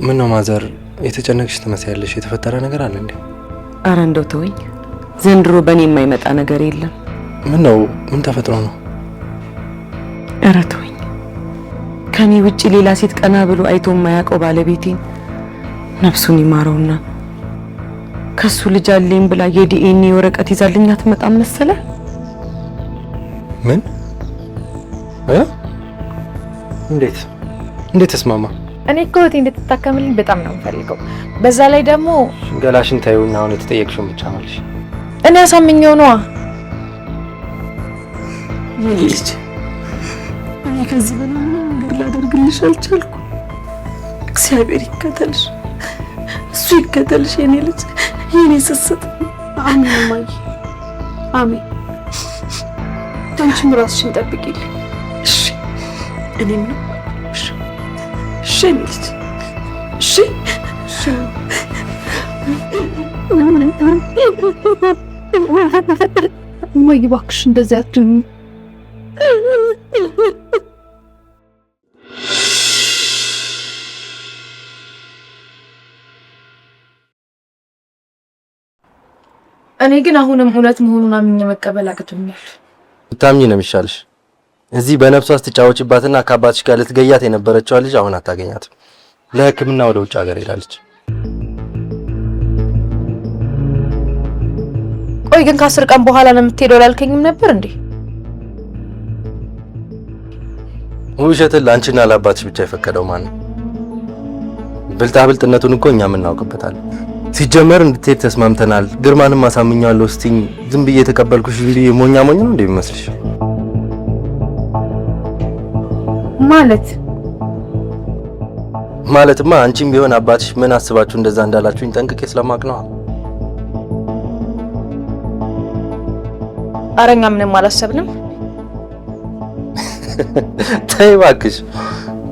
ምን ነው ማዘር የተጨነቅሽ ትመስያለሽ? የተፈጠረ ነገር አለ እንዴ? አረ እንደው ተወኝ። ዘንድሮ በኔ የማይመጣ ነገር የለም። ምን ነው? ምን ተፈጥሮ ነው? አረ ተወኝ። ከኔ ውጪ ሌላ ሴት ቀና ብሎ አይቶ የማያውቀው ባለቤቴን ነፍሱን ይማረውና ከሱ ልጅ አለኝ ብላ የዲኤንኤ ወረቀት ይዛልኝ አትመጣም መሰለ። ምን? እንዴት ተስማማ? እኔ እኮ እህቴ እንድትታከምልኝ በጣም ነው የምፈልገው። በዛ ላይ ደግሞ ገላሽን ታዩና አሁን የተጠየቅሽውን ብቻ ማለሽ። እኔ አሳምኜው ነዋ። ልጅ እኔ ከዚህ በላይ ምንም ነገር ላደርግልሽ አልቻልኩም። እግዚአብሔር ይከተልሽ፣ እሱ ይከተልሽ የኔ ልጅ፣ የኔ ስስት። አሜን ማይ አሜን። አንቺም ራስሽን ጠብቂልኝ እሺ? እኔም ነው እሺ ልጅ እሺ እሺ። ማይ እባክሽ እንደዚህ አትሁኚ። እኔ ግን አሁንም እውነት መሆኑን አምኜ መቀበል አቅቶኛል። ብታምኚ ነው የሚሻልሽ። እዚህ በነፍሷ ስትጫወችባትና ከአባትሽ ጋር ልትገያት የነበረችው ልጅ አሁን አታገኛትም። ለሕክምና ወደ ውጭ ሀገር ሄዳለች። ቆይ ግን ከ10 ቀን በኋላ ነው የምትሄደው አላልከኝም ነበር እንዴ? ውሸትን ለአንቺና ለአባትሽ ብቻ የፈቀደው ማን ነው? ብልጣብልጥነቱን እኮ እኛም እናውቅበታለን። ሲጀመር እንድትሄድ ተስማምተናል። ግርማንም አሳምኛለሁ ስትይኝ ዝም ብዬ የተቀበልኩሽ እንጂ ሞኛ ነው እንደሚመስልሽ? ማለትማ አንቺም ቢሆን አባትሽ ምን አስባችሁ እንደዛ እንዳላችሁኝ ጠንቅቄ ስለማቅ ነው። አረኛ ምንም አላሰብንም። ተይ እባክሽ።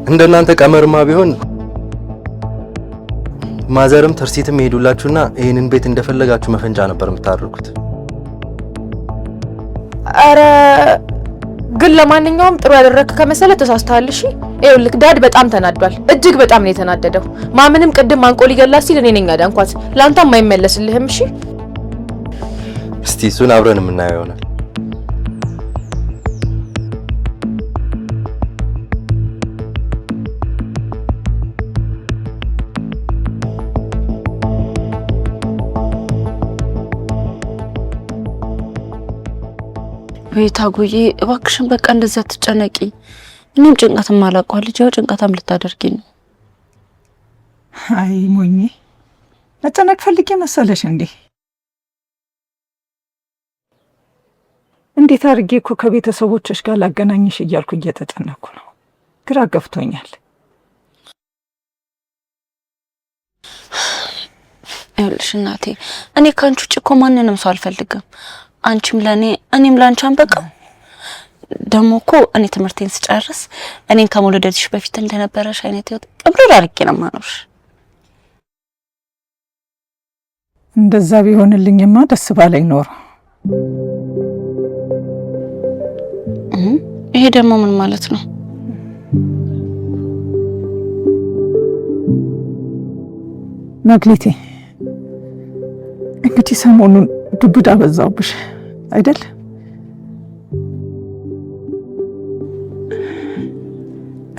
እንደናንተ ቀመርማ ቢሆን ማዘርም ትርሲትም ይሄዱላችሁና ይሄንን ቤት እንደፈለጋችሁ መፈንጫ ነበር የምታደርጉት። አረ ግን ለማንኛውም ጥሩ ያደረክ ከመሰለ ተሳስተሃል። እሺ ይኸውልህ ዳድ በጣም ተናዷል። እጅግ በጣም ነው የተናደደው። ማምንም ቅድም አንቆ ሊገላት ሲል እኔ ነኝ ያዳንኳት። ላንተም አይመለስልህም። እሺ እስቲ እሱን አብረን የምናየው ይሆናል። ቤታጉዬ እባክሽን በቃ እንደዛ ተጨነቂ። እኔም ጭንቀትም አላውቀው ልጅ ያው ጭንቀታም ልታደርጊ ነው። አይ ሞኝ መጨነቅ ፈልጌ መሰለሽ እንዴ? እንዴት አድርጌ እኮ ከቤተሰቦችሽ ጋር ላገናኝሽ እያልኩ እየተጨነኩ ነው። ግራ ገብቶኛል። ይኸውልሽ እናቴ እኔ ካንቺ ውጭ እኮ ማንንም ሰው አልፈልግም። አንቺም ለኔ እኔም ላንቺ በቃ ደሞ እኮ እኔ ትምህርቴን ስጨርስ እኔን ከመውለድሽ በፊት እንደነበረሽ አይነት ህይወት ቅብር አድርጌ ነው ማኖርሽ። እንደዛ ቢሆንልኝማ ደስ ባለኝ ኖሮ። ይሄ ደግሞ ምን ማለት ነው? መክሊቴ እንግዲህ ሰሞኑን ዱብዳ በዛውብሽ አይደል?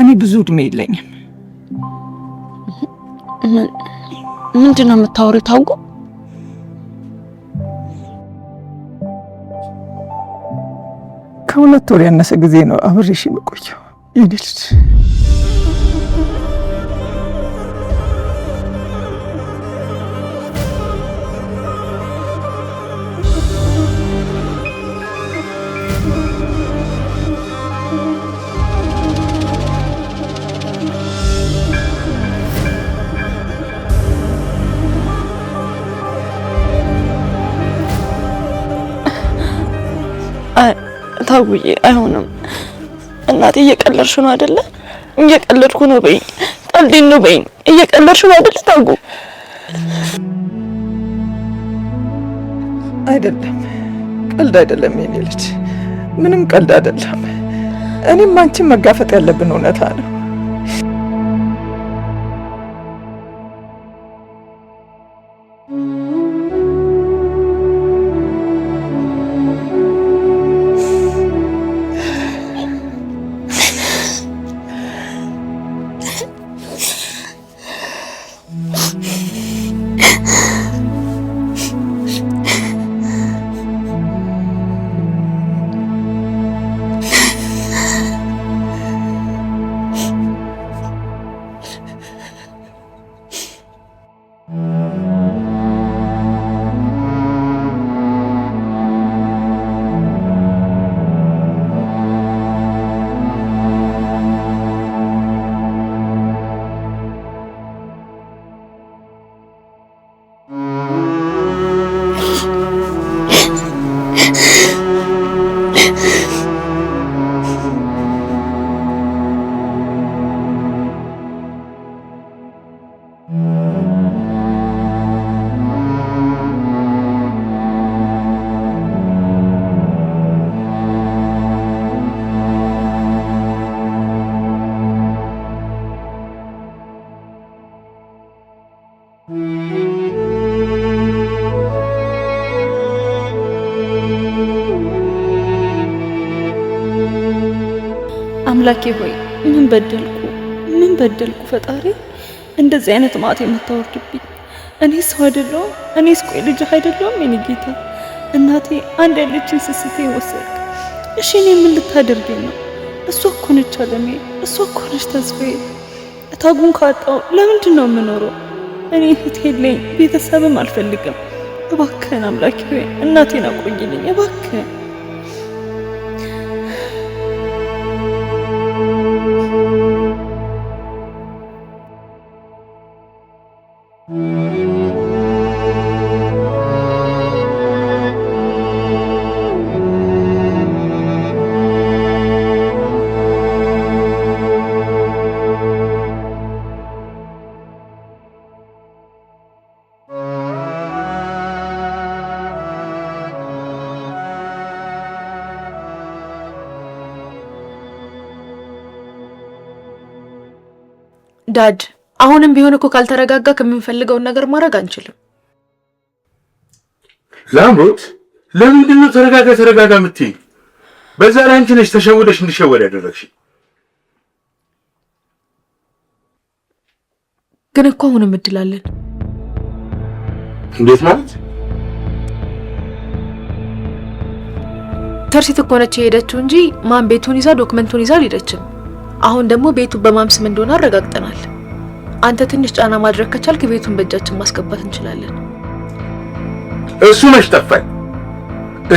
እኔ ብዙ እድሜ የለኝም። ምንድነው የምታወሪው? ታውቁ ከሁለት ወር ያነሰ ጊዜ ነው አብሬሽ የምቆየው የኔ ልጅ። ታውዬ አይሆንም እናቴ። እየቀለድሽ ነው አይደለ? እየቀለድኩ ነው በይኝ። ቀልዴን ነው በይኝ። እየቀለድሽ ነው አይደለ? ታውቁ አይደለም፣ ቀልድ አይደለም የኔ ልጅ፣ ምንም ቀልድ አይደለም። እኔም አንቺን መጋፈጥ ያለብን እውነታ ነው። አምላኬ ሆይ ምን በደልኩ ፈጣሪ? እንደዚህ አይነት ማት የምታወርድብኝ እኔ ሰው አይደለሁም? እኔስ ቆይ ልጅ አይደለሁም? የኔ ጌታ እናቴ አንድ ያለችን ስስቴ ወሰድክ። እሺ እኔ ምን ልታደርገኝ ነው? እሷ እኮ ነች አለሜ፣ እሷ እኮ ነች ተስፋዬ። እታጉን ካጣው ለምንድን ነው የምኖረው? እኔ እህት የለኝ፣ ቤተሰብም አልፈልግም። እባክህን አምላኬ ሆይ እናቴን አቆይልኝ እባክህን። ዳድ አሁንም ቢሆን እኮ ካልተረጋጋ ከምንፈልገውን ነገር ማድረግ አንችልም። ላምሮት ለምንድን ነው ተረጋጋ የምትይኝ? በዛ ላይ አንቺ ነሽ ተሸውደሽ እንድሸወድ ያደረግሽ። ግን እኮ አሁንም እድል አለን። እንዴት ማለት? ተርሲት እኮ ነች የሄደችው እንጂ ማን ቤቱን ይዛ ዶክመንቱን ይዛ አልሄደችም። አሁን ደግሞ ቤቱ በማን ስም እንደሆነ አረጋግጠናል። አንተ ትንሽ ጫና ማድረግ ከቻልክ ቤቱን በእጃችን ማስገባት እንችላለን። እሱ መች ጠፋኝ።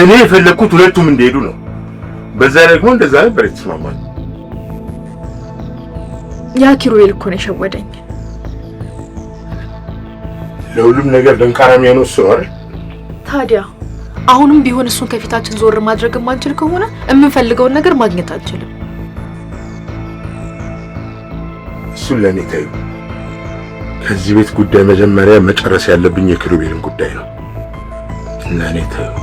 እኔ የፈለኩት ሁለቱም እንደሄዱ ነው። በዛ ደግሞ እንደዛ ነበር የተስማማን። ያ ኪሩቤል እኮ ነው የሸወደኝ። ለሁሉም ነገር ደንቃራ የሚሆነው እሱ አይደል? ታዲያ አሁንም ቢሆን እሱን ከፊታችን ዞር ማድረግ የማንችል ከሆነ የምንፈልገውን ነገር ማግኘት አንችልም። እሱን ለኔ ተይው። ከዚህ ቤት ጉዳይ መጀመሪያ መጨረስ ያለብኝ የኪሩቤልን ጉዳይ ነው። ለኔ ተይው።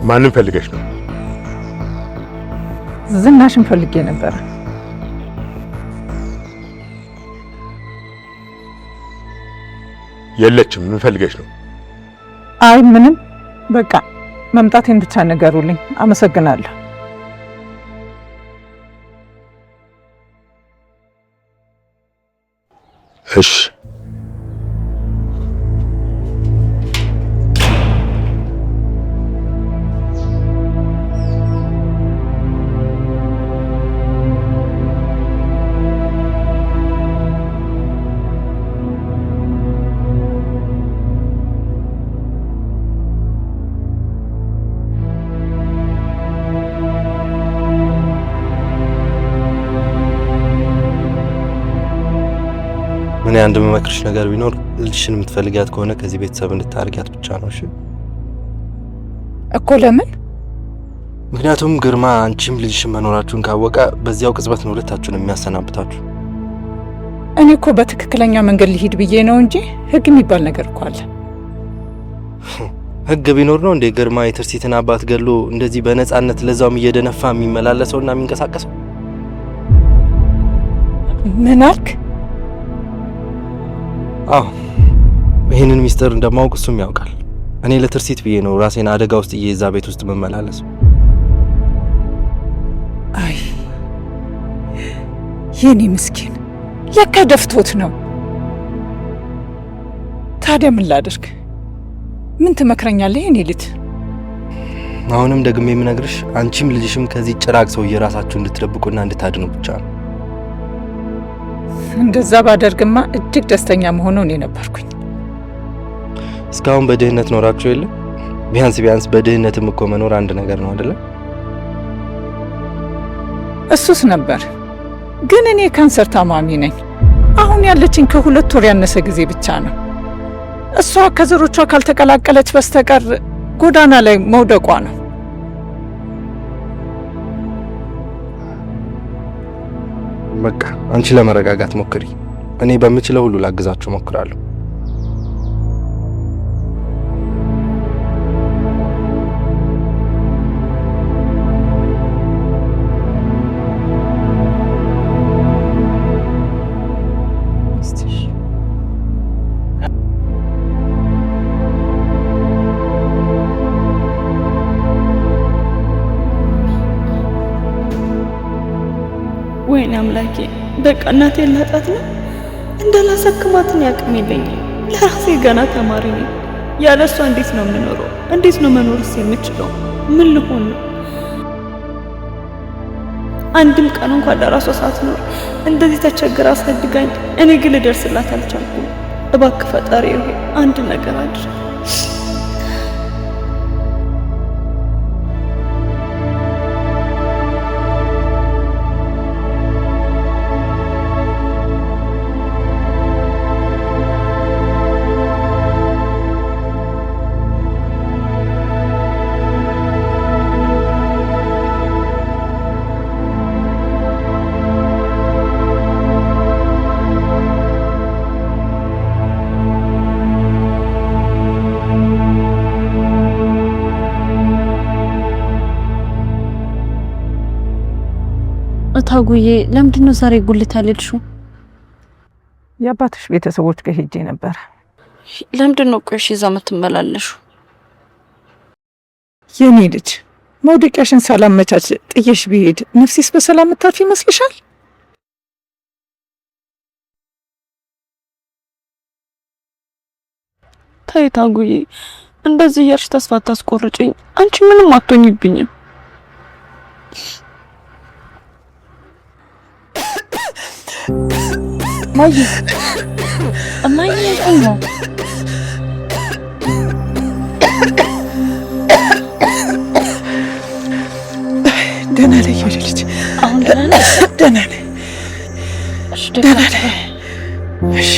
ማንን ፈልገሽ ነው? ዝናሽን ፈልጌ ነበር። የለችም። ምን ፈልገሽ ነው? አይ ምንም፣ በቃ መምጣቴን ብቻ ንገሩልኝ። አመሰግናለሁ። እሺ እኔ አንድ መመክርሽ ነገር ቢኖር ልጅሽን የምትፈልጊያት ከሆነ ከዚህ ቤተሰብ እንድታርጊያት ብቻ ነው። እሺ እኮ ለምን? ምክንያቱም ግርማ አንቺም ልጅሽን መኖራችሁን ካወቀ በዚያው ቅጽበት ነው ሁለታችሁን የሚያሰናብታችሁ። እኔ እኮ በትክክለኛ መንገድ ሊሄድ ብዬ ነው እንጂ ህግ የሚባል ነገር እኮ አለ። ህግ ቢኖር ነው እንደ ግርማ የትርሲትን አባት ገሎ እንደዚህ በነፃነት ለዛውም እየደነፋ የሚመላለሰውና የሚንቀሳቀሰው? ምን አልክ? አዎ ይሄንን ሚስጥር እንደማውቅ እሱም ያውቃል። እኔ ለትርሲት ብዬ ነው ራሴን አደጋ ውስጥ እየዛ ቤት ውስጥ መመላለስ። አይ የኔ ምስኪን ለካ ደፍቶት ነው። ታዲያ ምን ላድርግ? ምን ትመክረኛለህ የኔ ልጅ? አሁንም ደግሜ የምነግርሽ አንቺም ልጅሽም ከዚህ ጭራቅ ሰው የራሳችሁ እንድትደብቁና እንድታድኑ ብቻ ነው። እንደዛ ባደርግማ እጅግ ደስተኛ መሆኑን ነበርኩኝ። እስካሁን በድህነት ኖራችሁ የለ? ቢያንስ በድህነትም እኮ መኖር አንድ ነገር ነው አይደለ? እሱስ ነበር። ግን እኔ ካንሰር ታማሚ ነኝ። አሁን ያለችኝ ከ2 ወር ያነሰ ጊዜ ብቻ ነው። እሷ ከዘሮቿ ካልተቀላቀለች በስተቀር ጎዳና ላይ መውደቋ ነው። በቃ አንቺ ለመረጋጋት ሞክሪ። እኔ በምችለው ሁሉ ላግዛችሁ ሞክራለሁ። ወይኔ አምላኬ፣ በቃ እናቴን ላጣት ነው። እንዳላሰክማትን ያቅም የለኝም። ለራሴ ገና ተማሪ ነኝ። ያለሷ እንዴት ነው የምኖረው? እንዴት ነው መኖርስ የምችለው? ምን ልሆን ነው? አንድም ቀን እንኳን ለራሷ ሳትኖር እንደዚህ ተቸግራ አሳድጋኝ፣ እኔ ግን ልደርስላት አልቻልኩም። እባክህ ፈጣሪ ሆይ አንድ ነገር አድርግ። ታጉዬ ለምንድን ነው ዛሬ ጉልት ያልሄድሽው? የአባትሽ ቤተሰቦች ጋር ሄጄ ነበር። ለምንድን ነው ቆይሽ እዛ የምትመላለሹ? የኔ ልጅ መውደቂያሽን ሳላመቻች ጥየሽ ብሄድ ነፍሴስ በሰላም ምታርፍ ይመስልሻል? ተይ ታጉዬ፣ እንደዚህ እያልሽ ተስፋ አታስቆርጭኝ። አንቺ ምንም አትሆኝብኝም። ማይ እማዬ ነው ደህና ነኝ የኔ ልጅ። አሁን ደህና ነኝ። ደህና ነኝ። እሺ ደህና ነኝ። እሺ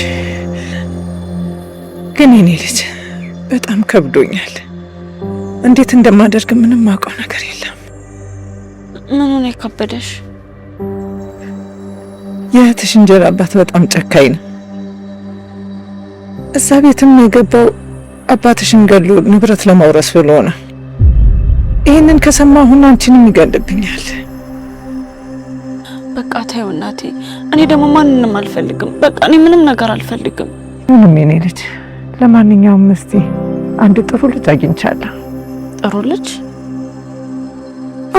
ግን የኔ ልጅ በጣም ከብዶኛል። እንዴት እንደማደርግ ምንም ማውቀው ነገር የለም። ምን ነው የከበደሽ? የእህትሽ እንጀራ አባት በጣም ጨካኝ ነው። እዛ ቤትም የገባው አባትሽን ገሎ ንብረት ለማውረስ ብሎ ነው። ይህንን ከሰማሁ አንቺንም ይገልብኛል። በቃ ተይው እናቴ። እኔ ደግሞ ማንንም አልፈልግም። በቃ እኔ ምንም ነገር አልፈልግም። ምንም የኔ ልጅ። ለማንኛውም እስቲ አንድ ጥሩ ልጅ አግኝቻለሁ። ጥሩ ልጅ?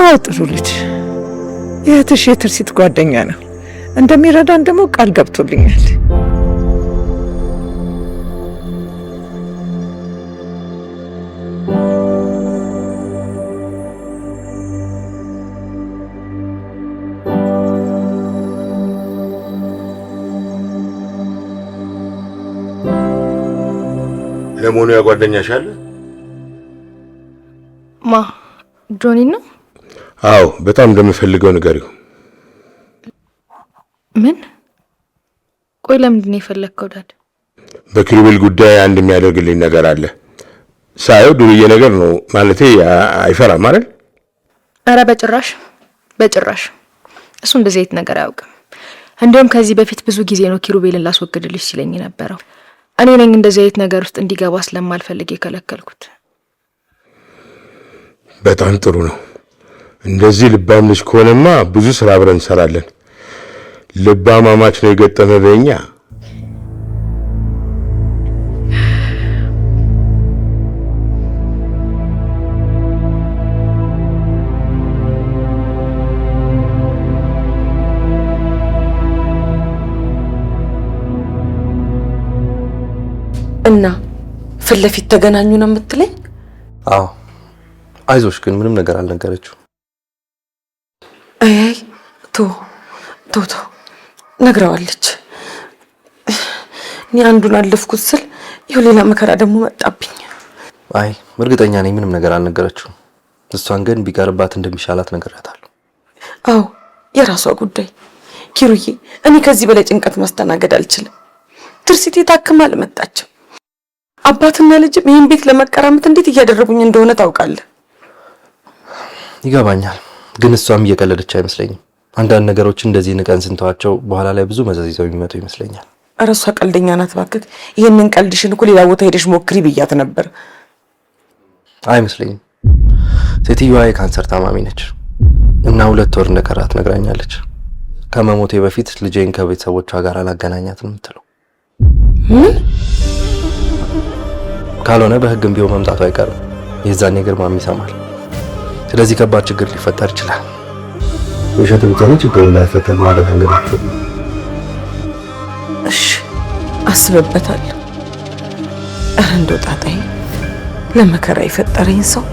አዎ ጥሩ ልጅ። የእህትሽ የትርሲት ጓደኛ ነው። እንደሚረዳን ደግሞ ቃል ገብቶልኛል። ለሞኑ ያጓደኛሽ አለ? ማ ጆኒ ነው? አዎ በጣም እንደምፈልገው ንገሪው። ምን? ቆይ ለምንድን ነው የፈለግከው ዳድ? በኪሩቤል ጉዳይ አንድ የሚያደርግልኝ ነገር አለ። ሳየው ዱርዬ ነገር ነው ማለቴ አይፈራም አይደል? አረ በጭራሽ በጭራሽ። እሱ እንደዚህ አይነት ነገር አያውቅም። እንደውም ከዚህ በፊት ብዙ ጊዜ ነው ኪሩቤልን ላስወግድልሽ ሲለኝ ነበረው። እኔ ነኝ እንደዚህ አይነት ነገር ውስጥ እንዲገባ ስለማልፈልግ የከለከልኩት። በጣም ጥሩ ነው። እንደዚህ ልባም ልጅ ከሆነማ ብዙ ስራ አብረን እንሰራለን። ልባማማች ነው የገጠመ በእኛ። እና ፊት ለፊት ተገናኙ ነው የምትለኝ? አዎ አይዞሽ፣ ግን ምንም ነገር አልነገረችው። አይ ቶ ነግረዋለች። እኔ አንዱን አለፍኩት ስል ይኸው ሌላ መከራ ደግሞ መጣብኝ። አይ እርግጠኛ ነኝ ምንም ነገር አልነገረችው። እሷን ግን ቢቀርባት እንደሚሻላት ነግራታለሁ። አዎ የራሷ ጉዳይ። ኪሩዬ እኔ ከዚህ በላይ ጭንቀት ማስተናገድ አልችልም። ትርሲቴ ታክማ አልመጣችም። አባትና ልጅም ይህን ቤት ለመቀራመት እንዴት እያደረጉኝ እንደሆነ ታውቃለህ። ይገባኛል፣ ግን እሷም እየቀለደች አይመስለኝም። አንዳንድ ነገሮች እንደዚህ ንቀን ስንተዋቸው በኋላ ላይ ብዙ መዘዝ ይዘው የሚመጡ ይመስለኛል። ኧረ እሷ ቀልደኛ ናት እባክህ። ይህንን ቀልድሽን እኮ ሌላ ቦታ ሄደሽ ሞክሪ ብያት ነበር። አይመስለኝም። ሴትዮዋ የካንሰር ታማሚ ነች እና 2 ወር እንደቀራት ነግራኛለች። ከመሞቴ በፊት ልጄን ከቤተሰቦቿ ጋር አላገናኛት ነው የምትለው። ምን? ካልሆነ በህግም ቢሆን መምጣቱ አይቀርም። የዛኔ ግርማም ይሰማል። ስለዚህ ከባድ ችግር ሊፈጠር ይችላል። ውሸት ብቻ ነው ችግር እንዳይፈጠር ማለት እንግዲህ። እሺ አስበበታለሁ። ኧረ እንደው ጣጣዬ ለመከራ የፈጠረኝ ሰው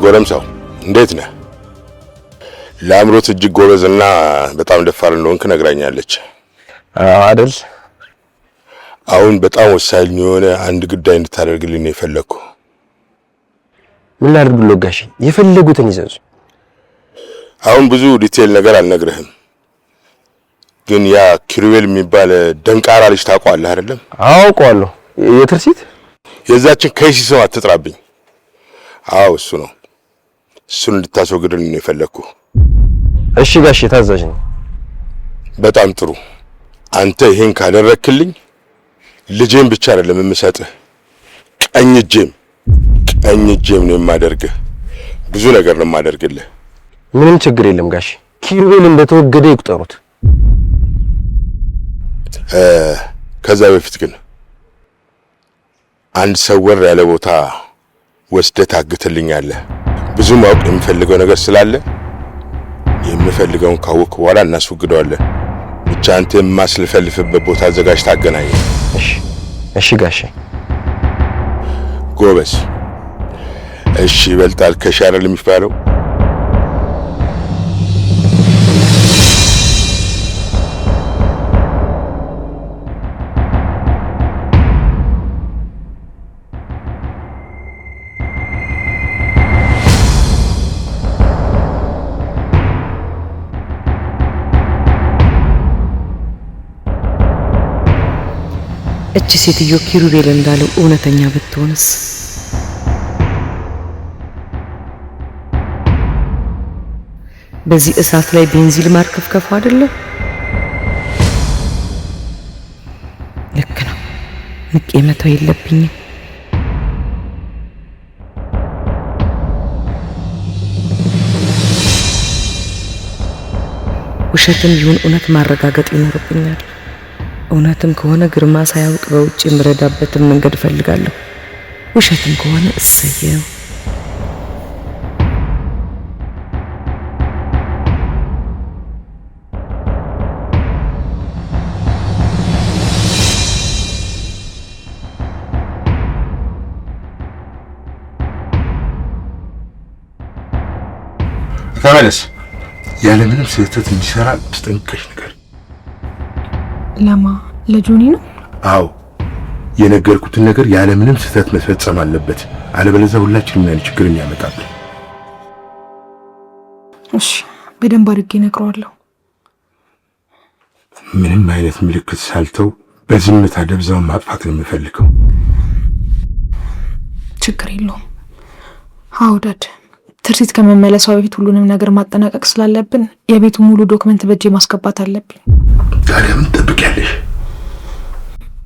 ጎረምሳው እንዴት ነህ? ለአምሮት እጅግ ጎበዝና በጣም ደፋር እንደሆንክ ነግራኛለች። አይደል? አሁን በጣም ወሳኝ የሆነ አንድ ጉዳይ እንድታደርግልኝ ነው የፈለኩ። ምን ላድርግልህ ጋሼ? የፈለጉትን ይዘዙ። አሁን ብዙ ዲቴል ነገር አልነግርህም፣ ግን ያ ኪሩቤል የሚባል ደንቃራ ልጅ ታውቀዋለህ አይደለም? አውቀዋለሁ። የትርሲት የዛችን ከይሲ ስም አትጥራብኝ። አዎ እሱ ነው። እሱን እንድታስወግድልኝ ነው የፈለኩ። እሺ ጋሼ ታዛዥ ነኝ። በጣም ጥሩ። አንተ ይሄን ካደረክልኝ ልጄን ብቻ አይደለም የምሰጥህ፣ ቀኝ እጄም ነው የማደርግህ። ብዙ ነገር ነው የማደርግልህ። ምንም ችግር የለም ጋሼ። ኪሩቤል እንደተወገደ ይቁጠሩት። ከዛ በፊት ግን አንድ ሰወር ያለ ቦታ ወስደህ ታግትልኛለህ። ብዙ ማወቅ የምፈልገው ነገር ስላለ የምፈልገውን ካወቅኩ በኋላ እናስወግደዋለን። ብቻ አንተ የማስልፈልፍበት ቦታ አዘጋጅ ታገናኝ። እሺ ጋሼ። ጎበዝ። እሺ ይበልጣል ከሻረል የሚባለው። እቺ ሴትዮ ኪሩቤል እንዳለው እውነተኛ ብትሆንስ? በዚህ እሳት ላይ ቤንዚል ማርከፍከፉ አይደለም? ልክ ነው። ንቄ መተው የለብኝም። ውሸትም ይሁን እውነት ማረጋገጥ ይኖርብኛል። እውነትም ከሆነ ግርማ ሳያውቅ በውጭ የምረዳበትን መንገድ እፈልጋለሁ። ውሸትም ከሆነ እሰየው። ተመለስ። ያለምንም ስህተት እንዲሰራ አስጠንቅቀሽ ነገር ለማ ለጆኒ ነው? አዎ የነገርኩትን ነገር ያለምንም ስህተት መፈጸም አለበት። አለበለዚያ ሁላችንም ላይ ችግር የሚያመጣብን። እሺ በደንብ አድርጌ እነግረዋለሁ። ምንም አይነት ምልክት ሳልተው በዝምታ ደብዛውን ማጥፋት ነው የምፈልገው። ችግር የለውም። አውዳድ ትርሲት ከመመለሷ በፊት ሁሉንም ነገር ማጠናቀቅ ስላለብን የቤቱ ሙሉ ዶክመንት በእጄ ማስገባት አለብኝ። ታዲያ ምን ትጠብቂያለሽ?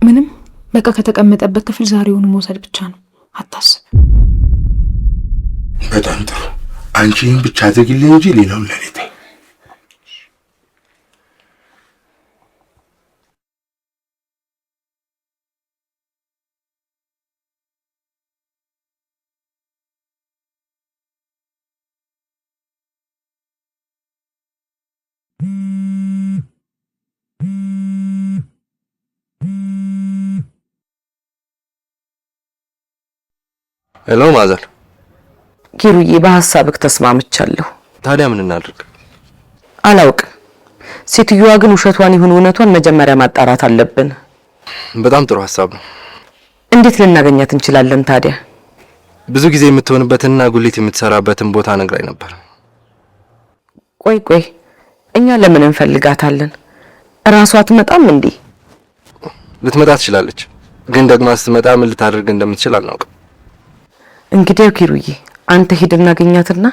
ምንም፣ በቃ ከተቀመጠበት ክፍል ዛሬውኑ መውሰድ ብቻ ነው። አታስብ። በጣም ጥሩ። አንቺ ይህን ብቻ አድርጊልኝ እንጂ ሌላውን ለኔ ተይ። ሄሎ ማዘር። ኪሩዬ በሐሳብክ ተስማምቻለሁ። ታዲያ ምን እናድርግ? አላውቅም። ሴትዮዋ ግን ውሸቷን ይሁን እውነቷን መጀመሪያ ማጣራት አለብን። በጣም ጥሩ ሐሳብ ነው። እንዴት ልናገኛት እንችላለን ታዲያ? ብዙ ጊዜ የምትሆንበትና ጉሊት የምትሰራበትን ቦታ ነግራኝ ነበር። ቆይ እኛ ለምን እንፈልጋታለን? እራሷ አትመጣም እንዴ? ልትመጣ ትችላለች፣ ግን ደግሞ ስትመጣ ምን ልታደርግ እንደምትችል አናውቅም። እንግዲህ ኪሩዬ አንተ ሂድ እናገኛትና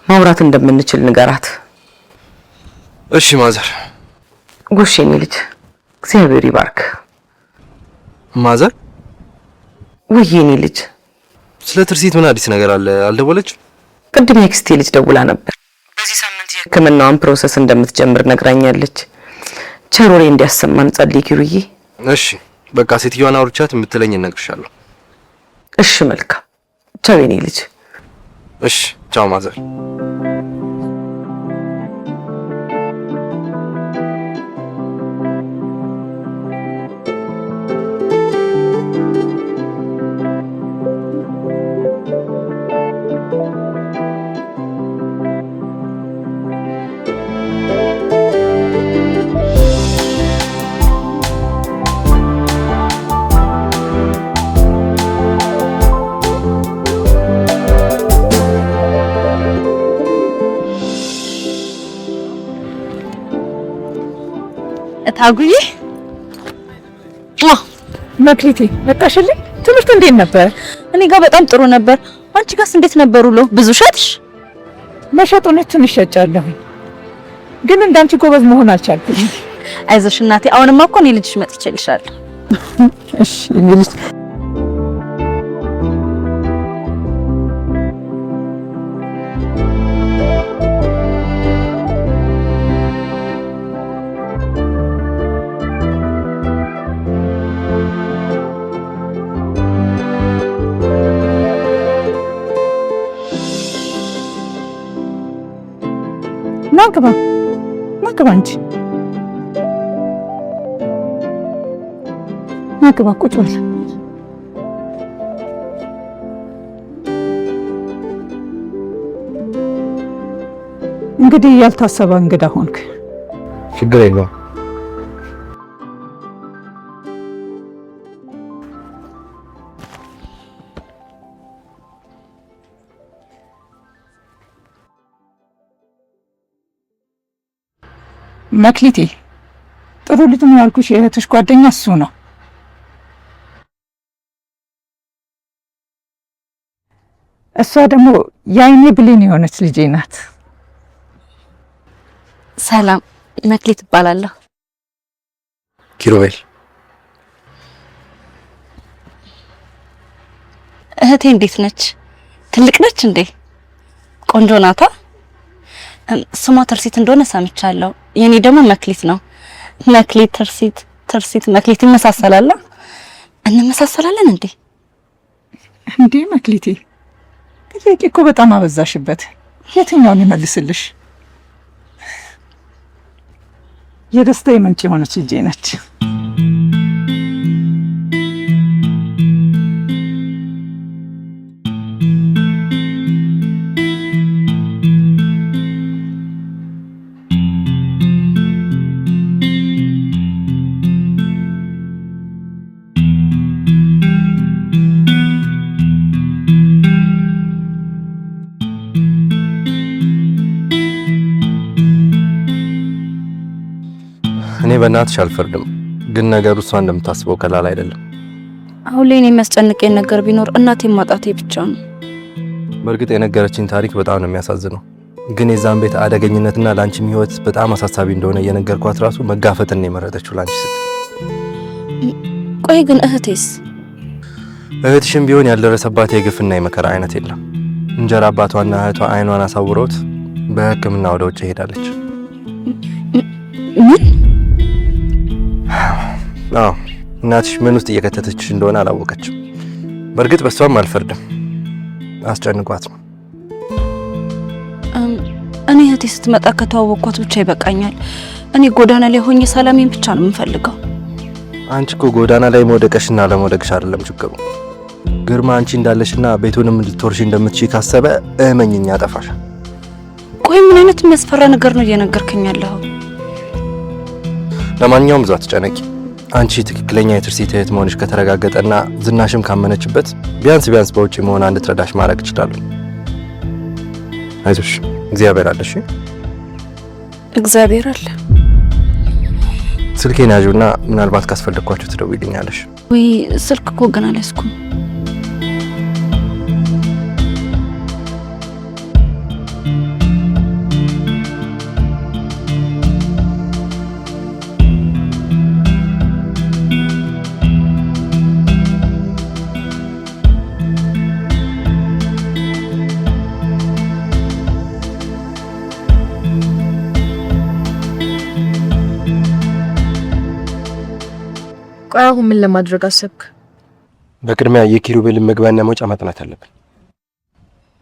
ማውራት እንደምንችል ንገራት። እሺ ማዘር። ጎሽ የኔ ልጅ እግዚአብሔር ይባርክ። ማዘር? ወይ የኔ ልጅ ስለ ትርሲት ምን አዲስ ነገር አለ? አልደወለችም? ቅድም የክስቴ ልጅ ደውላ ነበር። በዚህ ሳምንት የሕክምናውን ፕሮሰስ እንደምትጀምር ነግራኛለች። ቸሮሬ እንዲያሰማን ጸልይ ኪሩዬ። እሺ በቃ ሴትዮዋን አውርቻት የምትለኝ እነግርሻለሁ። እሺ መልካም። ቻው የኔ ልጅ። እሺ ቻው ማዘር። እታጉዬ መክሊቴ መጣሽልኝ? ትምህርት እንዴት ነበር? እኔ ጋር በጣም ጥሩ ነበር። አንቺ ጋርስ እንዴት ነበር ውሎ? ብዙ ሸጥሽ? መሸጡን ትንሽ ሸጫለሁ፣ ግን እንዳንቺ ጎበዝ መሆን አልቻልኩም። አይዞሽ እናቴ፣ አሁንማ እኮ እኔ ልጅሽ መጥቼልሻለሁ። እሺ እንግዲህ ናግባ እንጂ ናግባ፣ ቁጭ በል። እንግዲህ ያልታሰበ እንግዳ ሆንክ። ችግር የለውም። መክሊቴ ጥሩ ልጅ ነው ያልኩሽ፣ የእህትሽ ጓደኛ እሱ ነው። እሷ ደግሞ የአይኔ ብሌን የሆነች ልጄ ናት። ሰላም፣ መክሊት እባላለሁ። ኪሩቤል። እህቴ እንዴት ነች? ትልቅ ነች እንዴ? ቆንጆ ናታ? ስሟ ትርሲት እንደሆነ ሰምቻለሁ። የኔ ደግሞ መክሊት ነው። መክሊት፣ ትርሲት፣ መክሊት ይመሳሰላል። እንመሳሰላለን እንዴ? እንዴ መክሊቴ፣ ጥያቄ እኮ በጣም አበዛሽበት። የትኛውን ይመልስልሽ? የደስታ ምንጭ የሆነች ልጄ ነች። እኔ በእናትሽ አልፈርድም፣ ግን ነገሩ እሷ እንደምታስበው ቀላል አይደለም። አሁን ላይ የሚያስጨንቀኝ ነገር ቢኖር እናቴን ማጣቴ ብቻ ነው። በእርግጥ የነገረችኝ ታሪክ በጣም ነው የሚያሳዝነው፣ ግን የዛን ቤት አደገኝነትና ላንቺም ህይወት በጣም አሳሳቢ እንደሆነ እየነገርኳት ራሱ መጋፈጥን ነው የመረጠችው ላንቺ ስትል። ቆይ ግን እህቴስ? እህትሽም ቢሆን ያልደረሰባት የግፍና የመከራ አይነት የለም። እንጀራ አባቷና እህቷ አይኗን አሳውረውት በሕክምና ወደ ውጭ ሄዳለች። ምን? አዎ እናትሽ ምን ውስጥ እየከተተችሽ እንደሆነ አላወቀችም። በእርግጥ በሷም አልፈርድም፣ አስጨንቋት ነው። እኔ እህቴ ስትመጣ ከተዋወቅኳት ብቻ ይበቃኛል። እኔ ጎዳና ላይ ሆኜ ሰላሜን ብቻ ነው የምፈልገው። አንቺ እኮ ጎዳና ላይ መውደቅሽና ለመውደቅሽ አይደለም ችግሩ። ግርማ አንቺ እንዳለሽና ቤቱንም ልትወርሺ እንደምትችይ ካሰበ እመኝኛ ያጠፋሻል። ቆይ ምን አይነት የሚያስፈራ ነገር ነው እየነገርከኝ ያለኸው? ለማንኛውም ብዙ አትጨነቂ። አንቺ ትክክለኛ የትርሲት እህት መሆንሽ ከተረጋገጠና ዝናሽም ካመነችበት ቢያንስ በውጪ መሆን አንድ ትረዳሽ ማድረግ ይችላል። አይዞሽ፣ እግዚአብሔር አለሽ። እግዚአብሔር አለ። ስልኬን ያዥውና ምናልባት ካስፈለግኳችሁ ትደውይልኛለሽ። ወይ ስልክ እኮ ገና አልያዝኩም። ቆይ አሁን ምን ለማድረግ አሰብክ? በቅድሚያ የኪሩቤልን መግቢያና መውጫ ማጥናት አለብን።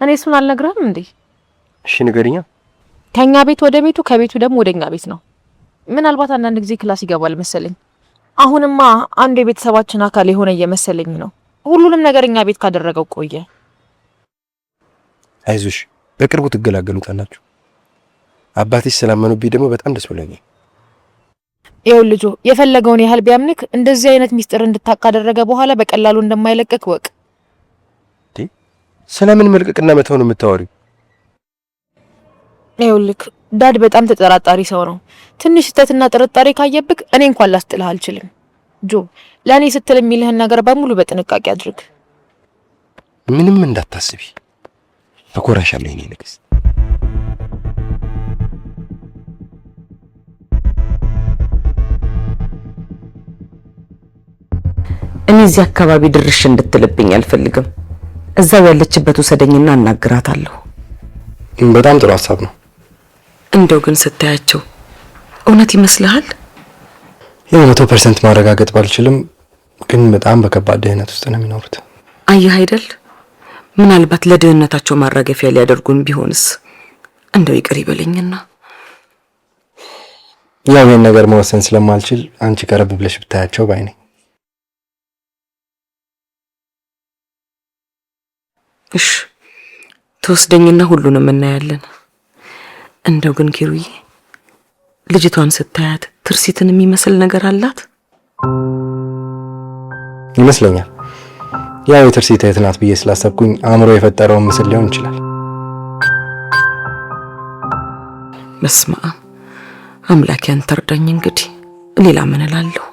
እኔ እሱን አልነግርህም እንዴ? እሺ ንገሪኛ። ከኛ ቤት ወደ ቤቱ ከቤቱ ደግሞ ወደኛ ቤት ነው። ምናልባት አንዳንድ ጊዜ ክላስ ይገባል መሰለኝ። አሁንማ አንድ የቤተሰባችን አካል የሆነ እየመሰለኝ ነው። ሁሉንም ነገር እኛ ቤት ካደረገው ቆየ። አይዞሽ፣ በቅርቡ ትገላገሉታላችሁ። አባትሽ ስላመኑብኝ ደግሞ በጣም ደስ ብሎኛል። ይኸው ልጆ የፈለገውን ያህል ቢያምንክ እንደዚህ አይነት ሚስጥር እንድታቅ ካደረገ በኋላ በቀላሉ እንደማይለቅቅ ወቅ። ስለምን መልቀቅና መተው ነው የምታወሪው? ይኸውልህ ዳድ በጣም ተጠራጣሪ ሰው ነው። ትንሽ ስህተትና ጥርጣሬ ካየብክ እኔ እንኳን ላስጥልህ አልችልም። ጆ ለእኔ ስትል የሚልህን ነገር በሙሉ በጥንቃቄ አድርግ። ምንም እንዳታስቢ፣ እኮራሻለሁ የኔ ንግስት። እኔ እዚህ አካባቢ ድርሽ እንድትልብኝ አልፈልግም። እዛው ያለችበት ወሰደኝና እናግራታለሁ። በጣም ጥሩ ሀሳብ ነው። እንደው ግን ስታያቸው እውነት ይመስልሃል? ያው 100% ማረጋገጥ ባልችልም ግን በጣም በከባድ ድህነት ውስጥ ነው የሚኖሩት። አየህ አይደል? ምናልባት ለድህነታቸው ማረጋፊያ ሊያደርጉን ቢሆንስ? እንደው ይቅር ይበለኝና ያው ይሄን ነገር መወሰን ስለማልችል አንቺ ቀረብ ብለሽ ብታያቸው ባይ ነኝ። እሺ ተወስደኝና ሁሉንም እናያለን። እንደው ግን ኪሩዬ ልጅቷን ስታያት ትርሲትን የሚመስል ነገር አላት ይመስለኛል። ያው የትርሲት እህት ናት ብዬ ስላሰብኩኝ አእምሮ የፈጠረውን ምስል ሊሆን ይችላል። በስመ አብ አምላክ ያንተ እርዳኝ። እንግዲህ ሌላ ምን እላለሁ?